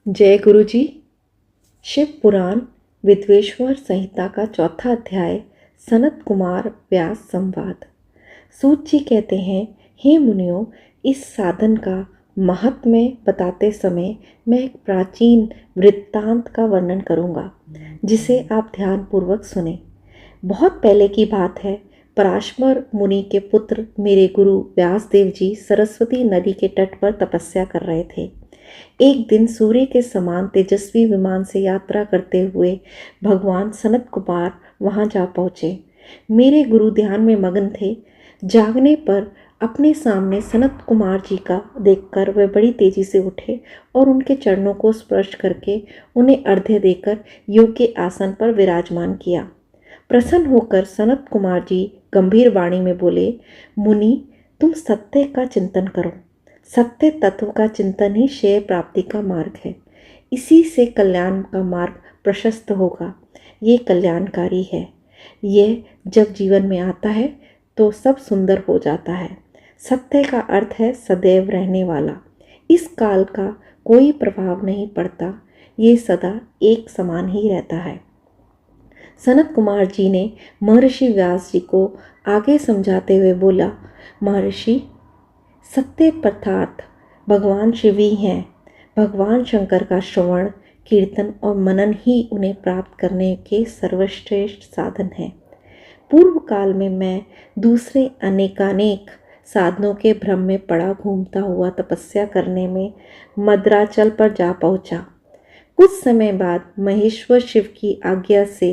जय गुरु जी। शिव पुराण विद्वेश्वर संहिता का चौथा अध्याय सनत कुमार व्यास संवाद। सूत जी कहते हैं, हे मुनियों, इस साधन का महात्म्य बताते समय मैं एक प्राचीन वृत्तांत का वर्णन करूंगा, जिसे आप ध्यान पूर्वक सुने। बहुत पहले की बात है। पराशर मुनि के पुत्र मेरे गुरु व्यासदेव जी सरस्वती नदी के तट पर तपस्या कर रहे थे। एक दिन सूर्य के समान तेजस्वी विमान से यात्रा करते हुए भगवान सनत कुमार वहां जा पहुंचे। मेरे गुरु ध्यान में मगन थे। जागने पर अपने सामने सनत कुमार जी का देखकर वे बड़ी तेजी से उठे और उनके चरणों को स्पर्श करके उन्हें अर्घ्य देकर योग्य आसन पर विराजमान किया। प्रसन्न होकर सनत कुमार जी गंभीर वाणी में बोले, मुनि, तुम सत्य का चिंतन करो। सत्य तत्व का चिंतन ही श्रेय प्राप्ति का मार्ग है। इसी से कल्याण का मार्ग प्रशस्त होगा। ये कल्याणकारी है। यह जब जीवन में आता है तो सब सुंदर हो जाता है। सत्य का अर्थ है सदैव रहने वाला। इस काल का कोई प्रभाव नहीं पड़ता। ये सदा एक समान ही रहता है। सनत कुमार जी ने महर्षि व्यास जी को आगे समझाते हुए बोला, महर्षि, सत्य पदार्थ भगवान शिव ही हैं। भगवान शंकर का श्रवण, कीर्तन और मनन ही उन्हें प्राप्त करने के सर्वश्रेष्ठ साधन हैं। पूर्व काल में मैं दूसरे अनेकानेक साधनों के भ्रम में पड़ा घूमता हुआ तपस्या करने में मद्राचल पर जा पहुंचा। कुछ समय बाद महेश्वर शिव की आज्ञा से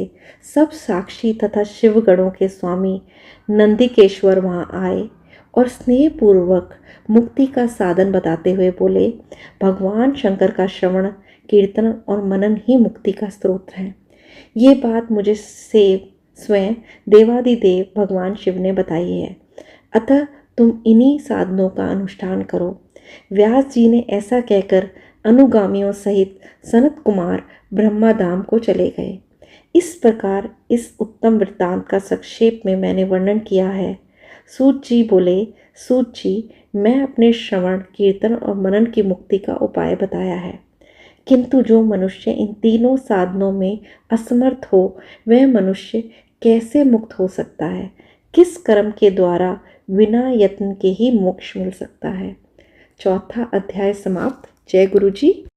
सब साक्षी तथा शिवगणों के स्वामी नंदिकेश्वर वहां आए और स्नेहपूर्वक मुक्ति का साधन बताते हुए बोले, भगवान शंकर का श्रवण, कीर्तन और मनन ही मुक्ति का स्रोत है। ये बात मुझे स्वयं देवादिदेव भगवान शिव ने बताई है। अतः तुम इन्हीं साधनों का अनुष्ठान करो। व्यास जी ने ऐसा कहकर अनुगामियों सहित सनत कुमार ब्रह्माधाम को चले गए। इस प्रकार इस उत्तम वृत्तांत का संक्षेप में मैंने वर्णन किया है। सूत जी बोले, सूत जी, मैं अपने श्रवण, कीर्तन और मनन की मुक्ति का उपाय बताया है, किंतु जो मनुष्य इन तीनों साधनों में असमर्थ हो, वह मनुष्य कैसे मुक्त हो सकता है? किस कर्म के द्वारा बिना यत्न के ही मोक्ष मिल सकता है? चौथा अध्याय समाप्त। जय गुरु जी।